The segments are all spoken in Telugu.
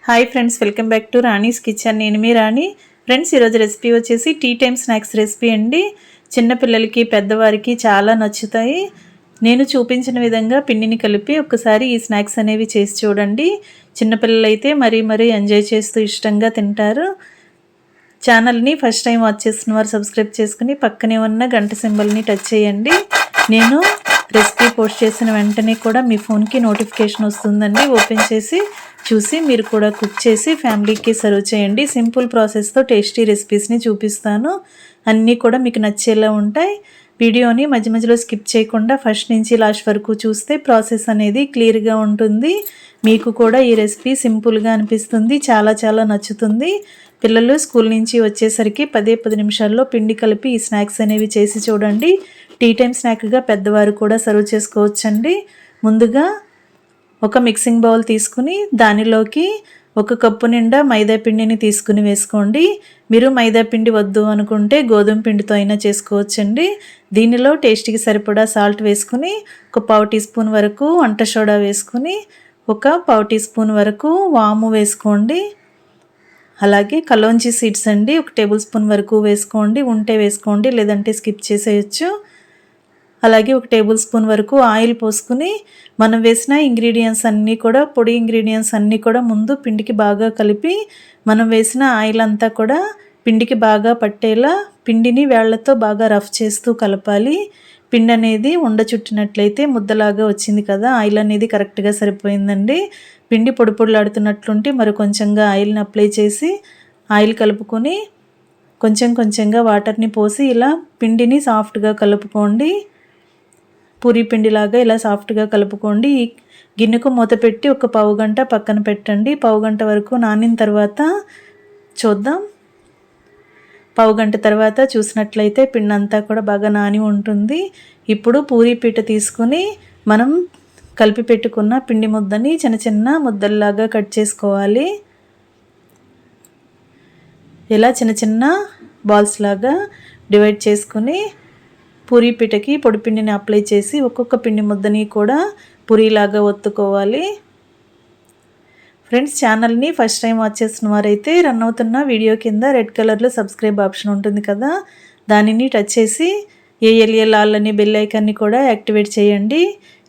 Hi friends, welcome back to Rani's kitchen. నేను మీ రాణి. ఫ్రెండ్స్, ఈరోజు రెసిపీ వచ్చేసి టీ టైమ్ స్నాక్స్ రెసిపీ అండి. చిన్నపిల్లలకి పెద్దవారికి చాలా నచ్చుతాయి. నేను చూపించిన విధంగా పిండిని కలిపి ఒక్కసారి ఈ స్నాక్స్ అనేవి చేసి చూడండి. చిన్నపిల్లలు అయితే మరీ ఎంజాయ్ చేస్తూ ఇష్టంగా తింటారు. ఛానల్ని ఫస్ట్ టైం వాచ్ చేస్తున్న వారు సబ్స్క్రైబ్ చేసుకుని పక్కనే ఉన్న గంట సింబల్ని టచ్ చేయండి. నేను రెసిపీ పోస్ట్ చేసిన వెంటనే కూడా మీ ఫోన్కి నోటిఫికేషన్ వస్తుందండి. ఓపెన్ చేసి చూసి మీరు కూడా కుక్ చేసి ఫ్యామిలీకి సర్వ్ చేయండి. సింపుల్ ప్రాసెస్తో టేస్టీ రెసిపీస్ని చూపిస్తాను. అన్నీ కూడా మీకు నచ్చేలా ఉంటాయి. వీడియోని మధ్యలో స్కిప్ చేయకుండా ఫస్ట్ నుంచి లాస్ట్ వరకు చూస్తే ప్రాసెస్ అనేది క్లియర్గా ఉంటుంది. మీకు కూడా ఈ రెసిపీ సింపుల్గా అనిపిస్తుంది, చాలా నచ్చుతుంది. పిల్లలు స్కూల్ నుంచి వచ్చేసరికి 10 నిమిషాల్లో పిండి కలిపి ఈ స్నాక్స్ అనేవి చేసి చూడండి. టీ టైం స్నాక్గా పెద్దవారు కూడా సర్వ్ చేసుకోవచ్చండి. ముందుగా ఒక మిక్సింగ్ బౌల్ తీసుకుని దానిలోకి 1 కప్పు నిండా మైదా పిండిని తీసుకుని వేసుకోండి. మీరు మైదా పిండి వద్దు అనుకుంటే గోధుమ పిండితో అయినా చేసుకోవచ్చండి. దీనిలో టేస్ట్కి సరిపడా సాల్ట్ వేసుకుని 1 పావు టీ స్పూన్ వరకు వంట సోడా వేసుకుని 1 పావు టీ స్పూన్ వరకు వాము వేసుకోండి. అలాగే కలోంజీ సీడ్స్ అండి 1 టేబుల్ స్పూన్ వరకు వేసుకోండి. ఉంటే వేసుకోండి, లేదంటే స్కిప్ చేసేయచ్చు. అలాగే 1 టేబుల్ స్పూన్ వరకు ఆయిల్ పోసుకుని మనం వేసిన ఇంగ్రీడియంట్స్ అన్నీ కూడా పొడి ఇంగ్రీడియంట్స్ అన్నీ కూడా ముందు పిండికి బాగా కలిపి మనం వేసిన ఆయిల్ అంతా కూడా పిండికి బాగా పట్టేలా పిండిని వేళ్లతో బాగా రఫ్ చేస్తూ కలపాలి. పిండి అనేది ఉండ చుట్టినట్లయితే ముద్దలాగా వచ్చింది కదా, ఆయిల్ అనేది కరెక్ట్గా సరిపోయిందండి. పిండి పొడి పొడిలాడుతున్నట్లుంటే మరి కొంచెంగా ఆయిల్ని అప్లై చేసి ఆయిల్ కలుపుకొని కొంచెంగా వాటర్ని పోసి ఇలా పిండిని సాఫ్ట్గా కలుపుకోండి. పూరీ పిండిలాగా ఇలా సాఫ్ట్గా కలుపుకోండి. ఈ గిన్నెకు మూత పెట్టి 1 పావు గంట పక్కన పెట్టండి. పావు గంట వరకు నానిన తర్వాత చూద్దాం. పావు గంట తర్వాత చూసినట్లయితే పిండి అంతా కూడా బాగా నాని ఉంటుంది. ఇప్పుడు పూరీ పీట తీసుకుని మనం కలిపి పెట్టుకున్న పిండి ముద్దని చిన్న ముద్దల్లాగా కట్ చేసుకోవాలి. ఇలా చిన్న బాల్స్ లాగా డివైడ్ చేసుకుని పూరీ పీటకి పొడి పిండిని అప్లై చేసి ఒక్కొక్క పిండి ముద్దని కూడా పూరీలాగా ఒత్తుకోవాలి. ఫ్రెండ్స్, ఛానల్ని ఫస్ట్ టైం వాచ్ చేస్తున్న వారైతే రన్ అవుతున్న వీడియో కింద రెడ్ కలర్లో సబ్స్క్రైబ్ ఆప్షన్ ఉంటుంది కదా, దానిని టచ్ చేసి ఏఎల్ఎల్ ఆల్ అనే బెల్ ఐకాన్ని కూడా యాక్టివేట్ చేయండి.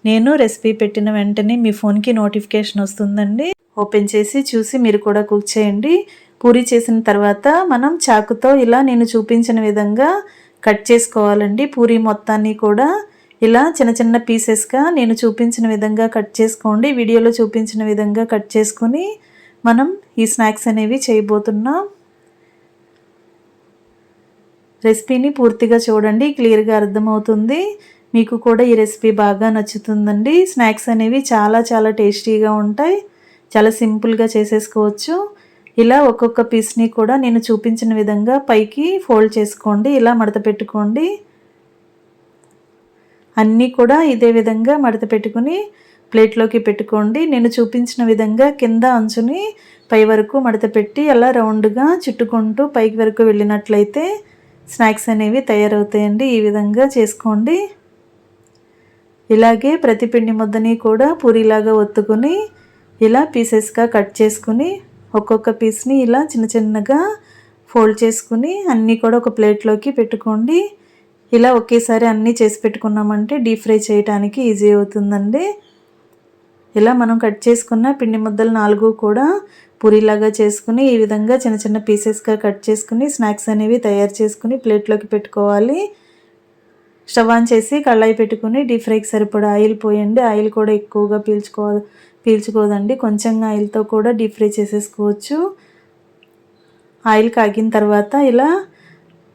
నేను రెసిపీ పెట్టిన వెంటనే మీ ఫోన్కి నోటిఫికేషన్ వస్తుందండి. ఓపెన్ చేసి చూసి మీరు కూడా కుక్ చేయండి. పూరీ చేసిన తర్వాత మనం చాకుతో ఇలా నేను చూపించిన విధంగా కట్ చేసుకోవాలండి. పూరీ మొత్తాన్ని కూడా ఇలా చిన్న పీసెస్గా నేను చూపించిన విధంగా కట్ చేసుకోండి. వీడియోలో చూపించిన విధంగా కట్ చేసుకుని మనం ఈ స్నాక్స్ అనేవి చేయబోతున్నాం. రెసిపీని పూర్తిగా చూడండి, క్లియర్గా అర్థమవుతుంది. మీకు కూడా ఈ రెసిపీ బాగా నచ్చుతుందండి. స్నాక్స్ అనేవి చాలా టేస్టీగా ఉంటాయి. చాలా సింపుల్గా చేసేసుకోవచ్చు. ఇలా ఒక్కొక్క పీస్ని కూడా నేను చూపించిన విధంగా పైకి ఫోల్డ్ చేసుకోండి. ఇలా మడత పెట్టుకోండి. అన్నీ కూడా ఇదే విధంగా మడత పెట్టుకుని ప్లేట్లోకి పెట్టుకోండి. నేను చూపించిన విధంగా కింద అంచుని పై వరకు మడత పెట్టి అలా రౌండ్గా చుట్టుకుంటూ పైకి వరకు వెళ్ళినట్లయితే స్నాక్స్ అనేవి తయారవుతాయండి. ఈ విధంగా చేసుకోండి. ఇలాగే ప్రతి పిండి ముద్దని కూడా పూరీలాగా ఒత్తుకుని ఇలా పీసెస్గా కట్ చేసుకుని ఒక్కొక్క పీస్ని ఇలా చిన్నగా ఫోల్డ్ చేసుకుని అన్నీ కూడా ఒక ప్లేట్లోకి పెట్టుకోండి. ఇలా ఒకేసారి అన్నీ చేసి పెట్టుకున్నామంటే డీప్ ఫ్రై చేయడానికి ఈజీ అవుతుందండి. ఇలా మనం కట్ చేసుకున్న పిండి ముద్దలు 4 కూడా పూరీలాగా చేసుకుని ఈ విధంగా చిన్న పీసెస్గా కట్ చేసుకుని స్నాక్స్ అనేవి తయారు చేసుకుని ప్లేట్లోకి పెట్టుకోవాలి. స్టవ్ ఆన్ చేసి కళాయి పెట్టుకుని డీప్ ఫ్రైకి సరిపడా ఆయిల్ పోయండి. ఆయిల్ కూడా ఎక్కువగా పీల్చుకోదండి. కొంచెం ఆయిల్తో కూడా డీప్ ఫ్రై చేసేసుకోవచ్చు. ఆయిల్ కాగిన తర్వాత ఇలా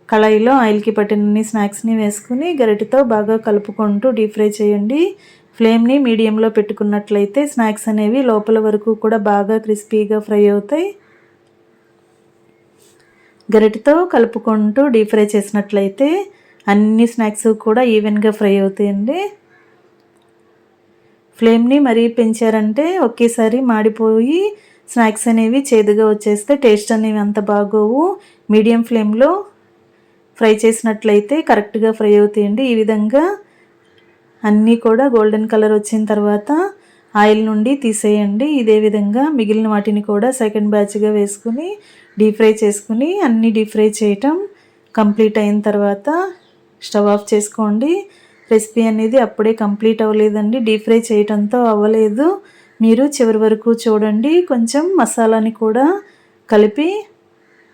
కళాయిలో ఆయిల్కి పట్టినన్ని స్నాక్స్ని వేసుకుని గరిటెతో బాగా కలుపుకుంటూ డీప్ ఫ్రై చేయండి. ఫ్లేమ్ని మీడియంలో పెట్టుకున్నట్లయితే స్నాక్స్ అనేవి లోపల వరకు కూడా బాగా క్రిస్పీగా ఫ్రై అవుతాయి. గరిటెతో కలుపుకుంటూ డీప్ ఫ్రై చేసినట్లయితే అన్ని స్నాక్స్ కూడా ఈవెన్గా ఫ్రై అవుతాయండి. ఫ్లేమ్ని మరీ పెంచారంటే ఒకేసారి మాడిపోయి స్నాక్స్ అనేవి చేదుగా వచ్చేస్తే టేస్ట్ అనేవి అంత బాగోవు. మీడియం ఫ్లేమ్లో ఫ్రై చేసినట్లయితే కరెక్ట్గా ఫ్రై అవుతాయండి. ఈ విధంగా అన్నీ కూడా గోల్డెన్ కలర్ వచ్చిన తర్వాత ఆయిల్ నుండి తీసేయండి. ఇదే విధంగా మిగిలిన వాటిని కూడా సెకండ్ బ్యాచ్గా వేసుకుని డీప్ ఫ్రై చేసుకుని అన్నీ డీప్ ఫ్రై చేయటం కంప్లీట్ అయిన తర్వాత స్టవ్ ఆఫ్ చేసుకోండి. రెసిపీ అనేది అప్పుడే కంప్లీట్ అవ్వలేదండి, డీప్ ఫ్రై చేయటంతో అవ్వలేదు. మీరు చివరి వరకు చూడండి. కొంచెం మసాలాని కూడా కలిపి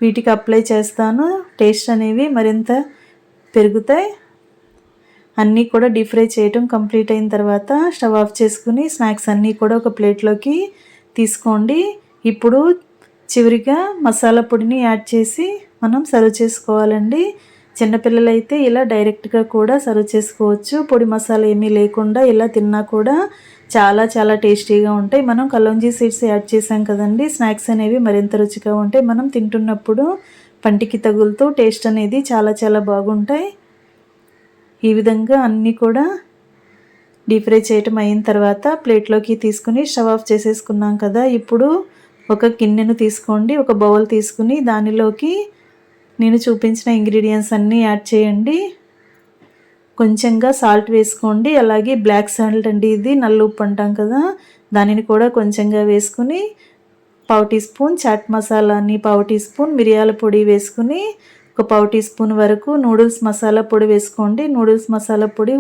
వీటికి అప్లై చేస్తాను. టేస్ట్ అనేవి మరింత పెరుగుతాయి. అన్నీ కూడా డీప్ ఫ్రై చేయటం కంప్లీట్ అయిన తర్వాత స్టవ్ ఆఫ్ చేసుకుని స్నాక్స్ అన్నీ కూడా ఒక ప్లేట్లోకి తీసుకోండి. ఇప్పుడు చివరిగా మసాలా పొడిని యాడ్ చేసి మనం సర్వ్ చేసుకోవాలండి. చిన్నపిల్లలైతే ఇలా డైరెక్ట్గా కూడా సర్వ్ చేసుకోవచ్చు. పొడి మసాలా ఏమీ లేకుండా ఇలా తిన్నా కూడా చాలా చాలా టేస్టీగా ఉంటాయి. మనం కలోంజీ సీడ్స్ యాడ్ చేసాం కదండి, స్నాక్స్ అనేవి మరింత రుచిగా ఉంటాయి. మనం తింటున్నప్పుడు పంటికి తగులుతూ టేస్ట్ అనేది చాలా చాలా బాగుంటాయి. ఈ విధంగా అన్నీ కూడా డీప్ ఫ్రై చేయటం అయిన తర్వాత ప్లేట్లోకి తీసుకుని స్టవ్ ఆఫ్ చేసేసుకున్నాం కదా. ఇప్పుడు ఒక గిన్నెను తీసుకోండి, ఒక బౌల్ తీసుకుని దానిలోకి నేను చూపించిన ఇంగ్రీడియంట్స్ అన్నీ యాడ్ చేయండి. కొంచెంగా సాల్ట్ వేసుకోండి. అలాగే బ్లాక్ సాల్ట్ అండి, ఇది నల్ల ఉప్పు అంటాం కదా, దానిని కూడా కొంచెంగా వేసుకుని 1/4 టీ స్పూన్ చాట్ మసాలాని, 1/4 టీ స్పూన్ మిరియాల పొడి వేసుకుని ఒక 1/4 టీ స్పూన్ వరకు నూడిల్స్ మసాలా పొడి వేసుకోండి. నూడిల్స్ మసాలా పొడి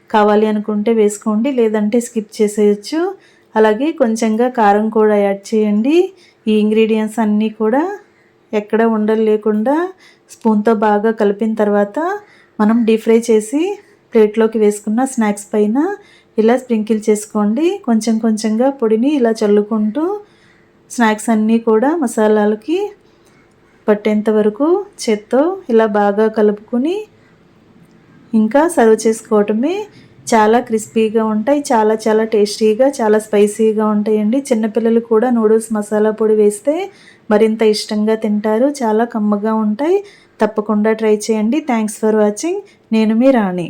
కావాలి అనుకుంటే వేసుకోండి, లేదంటే స్కిప్ చేసేయచ్చు. అలాగే కొంచెంగా కారం కూడా యాడ్ చేయండి. ఈ ఇంగ్రీడియంట్స్ అన్నీ కూడా ఎక్కడ ఉండలు లేకుండా స్పూన్తో బాగా కలిపిన తర్వాత మనం డీప్ ఫ్రై చేసి ప్లేట్లోకి వేసుకున్న స్నాక్స్ పైన ఇలా స్ప్రింకిల్ చేసుకోండి. కొంచెం కొంచెంగా పొడిని ఇలా చల్లుకుంటూ స్నాక్స్ అన్నీ కూడా మసాలాలకి పట్టేంత వరకు చేత్తో ఇలా బాగా కలుపుకొని ఇంకా సర్వ్ చేసుకోవటమే. చాలా క్రిస్పీగా ఉంటాయి, చాలా చాలా టేస్టీగా, చాలా స్పైసీగా ఉంటాయండి. చిన్నపిల్లలు కూడా నూడిల్స్ మసాలా పొడి వేస్తే మరింత ఇష్టంగా తింటారు. చాలా కమ్మగా ఉంటాయి. తప్పకుండా ట్రై చేయండి. Thanks for watching. నేను మీ రాణి.